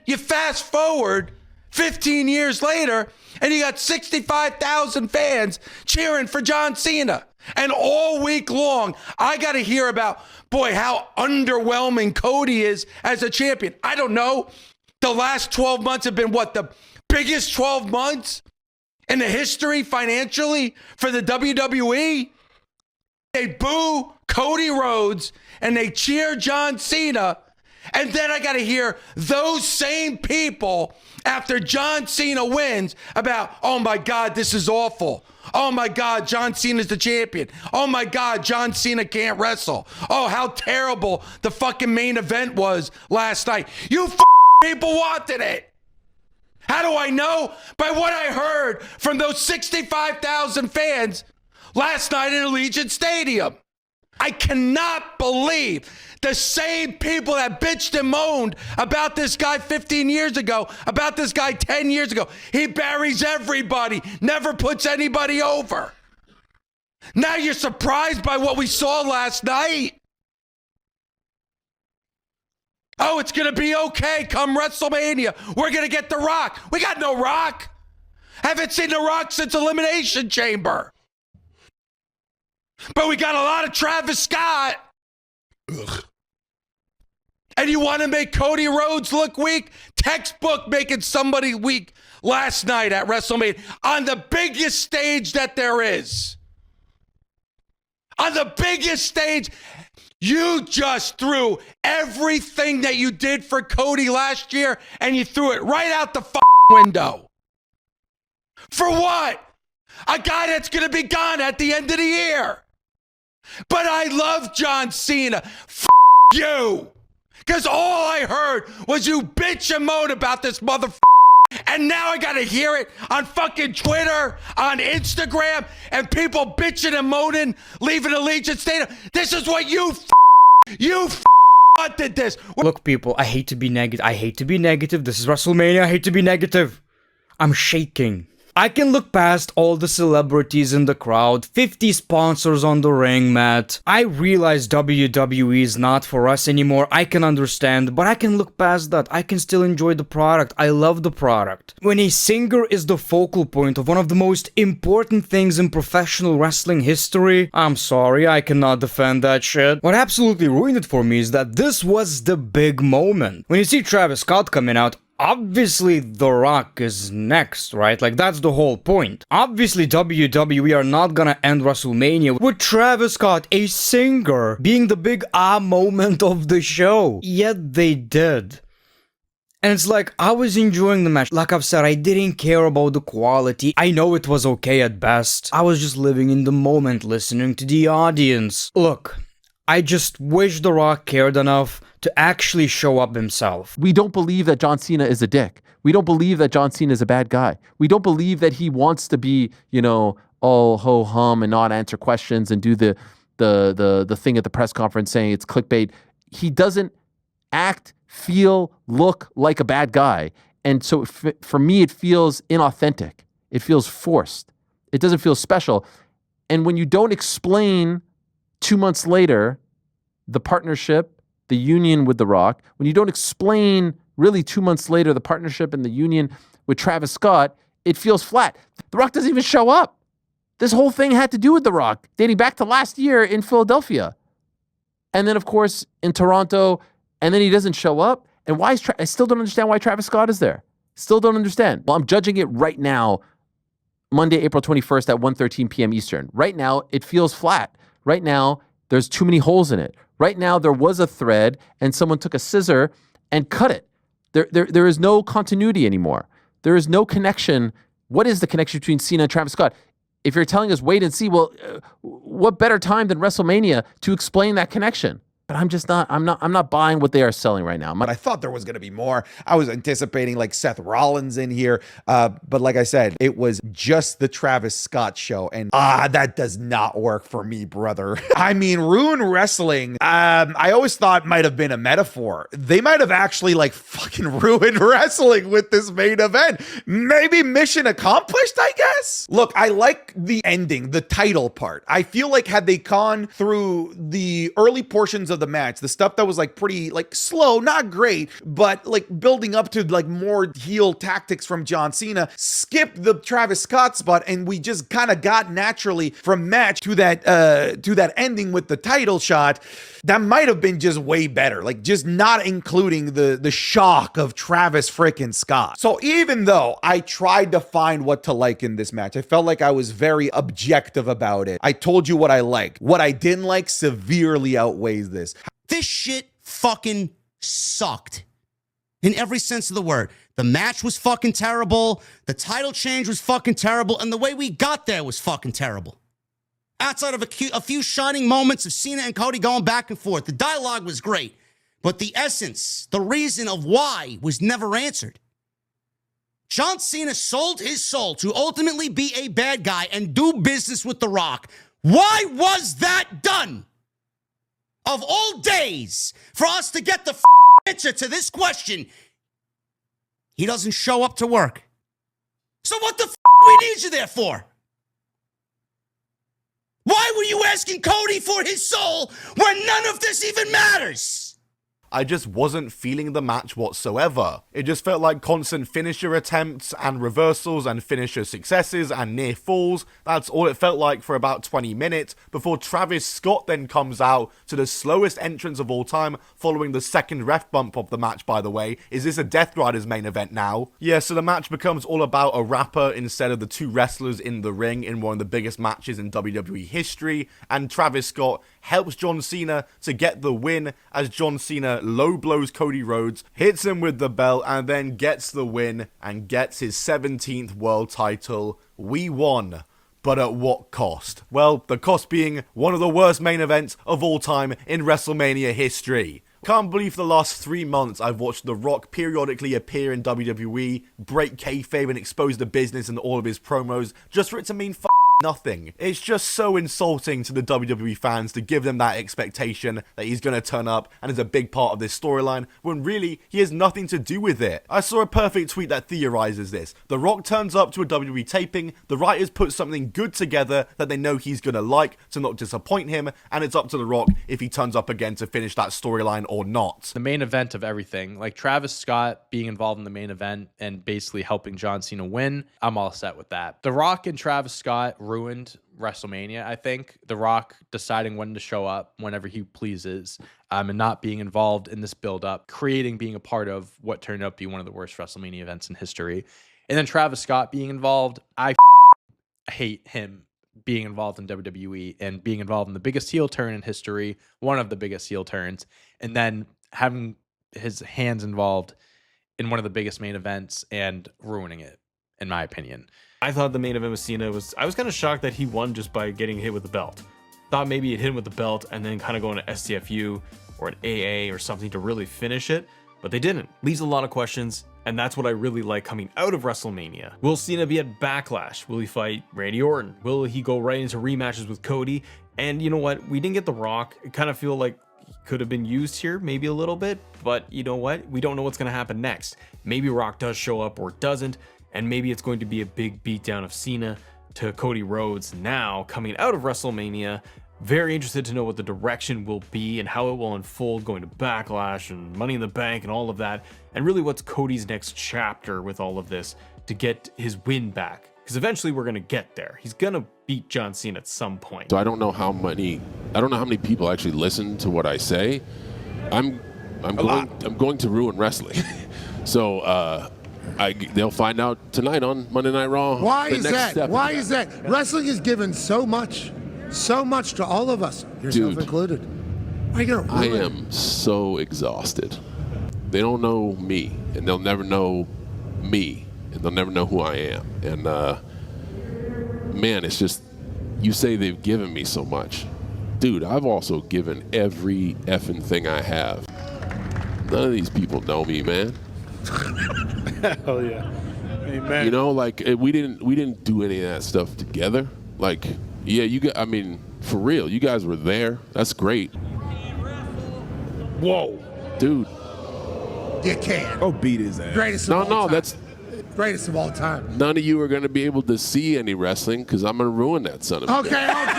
you fast forward 15 years later, and you got 65,000 fans cheering for John Cena. And all week long, I got to hear about, boy, how underwhelming Cody is as a champion. I don't know. The last 12 months have been what, the biggest 12 months in the history financially for the WWE? They boo Cody Rhodes and they cheer John Cena. And then I got to hear those same people after John Cena wins about, oh my God, this is awful. Oh my God, John Cena's the champion. Oh my God, John Cena can't wrestle. Oh, how terrible the fucking main event was last night. You people wanted it. How do I know? By what I heard from those 65,000 fans last night in Allegiant Stadium. I cannot believe the same people that bitched and moaned about this guy 15 years ago, about this guy 10 years ago. He buries everybody, never puts anybody over. Now you're surprised by what we saw last night. Oh, it's going to be okay come WrestleMania. We're going to get The Rock. We got no Rock. Haven't seen The Rock since Elimination Chamber. But we got a lot of Travis Scott. Ugh. And you want to make Cody Rhodes look weak? Textbook making somebody weak last night at WrestleMania on the biggest stage that there is. On the biggest stage, you just threw everything that you did for Cody last year and you threw it right out the window. For what? A guy that's going to be gone at the end of the year. But I love John Cena. You. Because all I heard was you bitch and moan about this motherfucker. And now I got to hear it on fucking Twitter, on Instagram, and people bitching and moaning, leaving Allegiant Stadium. This is what you wanted this. Look, people, I hate to be negative. This is WrestleMania. I hate to be negative. I'm shaking. I can look past all the celebrities in the crowd, 50 sponsors on the ring mat. I realize WWE is not for us anymore. I can understand, but I can look past that. I can still enjoy the product. I love the product. When a singer is the focal point of one of the most important things in professional wrestling history, I'm sorry, I cannot defend that shit. What absolutely ruined it for me is that this was the big moment. When you see Travis Scott coming out, obviously, The Rock is next, right? Like, that's the whole point. Obviously, WWE are not gonna end WrestleMania with Travis Scott, a singer, being the big moment of the show. Yet they did. And it's like, I was enjoying the match. Like I've said, I didn't care about the quality. I know it was okay at best. I was just living in the moment, listening to the audience. Look, I just wish The Rock cared enough to actually show up himself. We don't believe that John Cena is a dick. We don't believe that John Cena is a bad guy. We don't believe that he wants to be, all ho-hum and not answer questions and do the thing at the press conference saying it's clickbait. He doesn't act, feel, look like a bad guy. And so for me, it feels inauthentic. It feels forced. It doesn't feel special. And when you don't explain 2 months later the partnership, the union with The Rock, when you don't explain really 2 months later the partnership and the union with Travis Scott, it feels flat. The Rock doesn't even show up. This whole thing had to do with The Rock, dating back to last year in Philadelphia. And then, of course, in Toronto, and then he doesn't show up. And why is I still don't understand why Travis Scott is there. Still don't understand. Well, I'm judging it right now, Monday, April 21st at 1:13 p.m. Eastern. Right now, it feels flat. Right now, there's too many holes in it. Right now, there was a thread, and someone took a scissor and cut it. There is no continuity anymore. There is no connection. What is the connection between Cena and Travis Scott? If you're telling us wait and see, well, what better time than WrestleMania to explain that connection? But I'm not buying what they are selling right now. But I thought there was going to be more. I was anticipating like Seth Rollins in here. But like I said, it was just the Travis Scott show. And that does not work for me, brother. I mean, ruin wrestling. I always thought might have been a metaphor. They might have actually like fucking ruined wrestling with this main event. Maybe mission accomplished, I guess. Look, I like the ending, the title part. I feel like had they gone through the early portions of of the match, the stuff that was like pretty like slow, not great, but like building up to like more heel tactics from John Cena, skipped the Travis Scott spot, and we just kind of got naturally from match to that ending with the title shot. That might have been just way better, like just not including the shock of Travis freaking Scott. So even though I tried to find what to like in this match, I felt like I was very objective about it. I told you what I liked. What I didn't like severely outweighs this. This shit fucking sucked. In every sense of the word. The match was fucking terrible. The title change was fucking terrible. And the way we got there was fucking terrible. Outside of a few shining moments of Cena and Cody going back and forth, the dialogue was great. But the essence, the reason of why was never answered. John Cena sold his soul to ultimately be a bad guy and do business with The Rock. Why was that done? Of all days, for us to get the answer to this question, he doesn't show up to work. So what the we need you there for? Why were you asking Cody for his soul when none of this even matters? I just wasn't feeling the match whatsoever. It just felt like constant finisher attempts and reversals and finisher successes and near falls. That's all it felt like for about 20 minutes before Travis Scott then comes out to the slowest entrance of all time following the second ref bump of the match, by the way. Is this a Death Riders main event now? Yeah, so the match becomes all about a rapper instead of the two wrestlers in the ring in one of the biggest matches in WWE history, and Travis Scott helps John Cena to get the win as John Cena low blows Cody Rhodes, hits him with the belt, and then gets the win and gets his 17th world title. We won. But at what cost? Well, the cost being one of the worst main events of all time in WrestleMania history. Can't believe for the last 3 months I've watched The Rock periodically appear in WWE, break kayfabe and expose the business in all of his promos, just for it to mean nothing. It's just so insulting to the WWE fans to give them that expectation that he's going to turn up and is a big part of this storyline when really he has nothing to do with it. I saw a perfect tweet that theorizes this. The Rock turns up to a WWE taping, the writers put something good together that they know he's going to like to not disappoint him, and it's up to The Rock if he turns up again to finish that storyline or not. The main event of everything, like Travis Scott being involved in the main event and basically helping John Cena win, I'm all set with that. The Rock and Travis Scott ruined WrestleMania, I think. The Rock deciding when to show up whenever he pleases, and not being involved in this build-up, being a part of what turned out to be one of the worst WrestleMania events in history. And then Travis Scott being involved, I hate him being involved in WWE and being involved in the biggest heel turn in history, one of the biggest heel turns, and then having his hands involved in one of the biggest main events and ruining it, in my opinion. I thought the main event with Cena I was kind of shocked that he won just by getting hit with the belt. Thought maybe he'd hit him with the belt and then kind of go into STFU or an AA or something to really finish it, but they didn't. Leaves a lot of questions, and that's what I really like coming out of WrestleMania. Will Cena be at Backlash? Will he fight Randy Orton? Will he go right into rematches with Cody? And you know what? We didn't get The Rock. It kind of feel like he could have been used here, maybe a little bit, but you know what? We don't know what's going to happen next. Maybe Rock does show up or doesn't, and maybe it's going to be a big beatdown of Cena to Cody Rhodes now coming out of WrestleMania. Very interested to know what the direction will be and how it will unfold going to Backlash and Money in the Bank and all of that, and really what's Cody's next chapter with all of this to get his win back, because eventually we're going to get there. He's going to beat John Cena at some point. So I don't know how many people actually listen to what I say. I'm going to ruin wrestling. So they'll find out tonight on Monday Night Raw. Why is that? Why is that? Wrestling is given so much to all of us, yourself included. Why are you gonna ruin I am so exhausted. They don't know me, and they'll never know me, and they'll never know who I am. And man, it's just, you say they've given me so much. Dude, I've also given every effing thing I have. None of these people know me, man. Hell yeah. Amen. You know, like we didn't do any of that stuff together. Like, yeah, I mean, for real, you guys were there. That's great. Whoa. Dude. You can't. Oh, beat his ass. Greatest of all time. That's greatest of all time. None of you are going to be able to see any wrestling because I'm going to ruin that son of a bitch. Okay.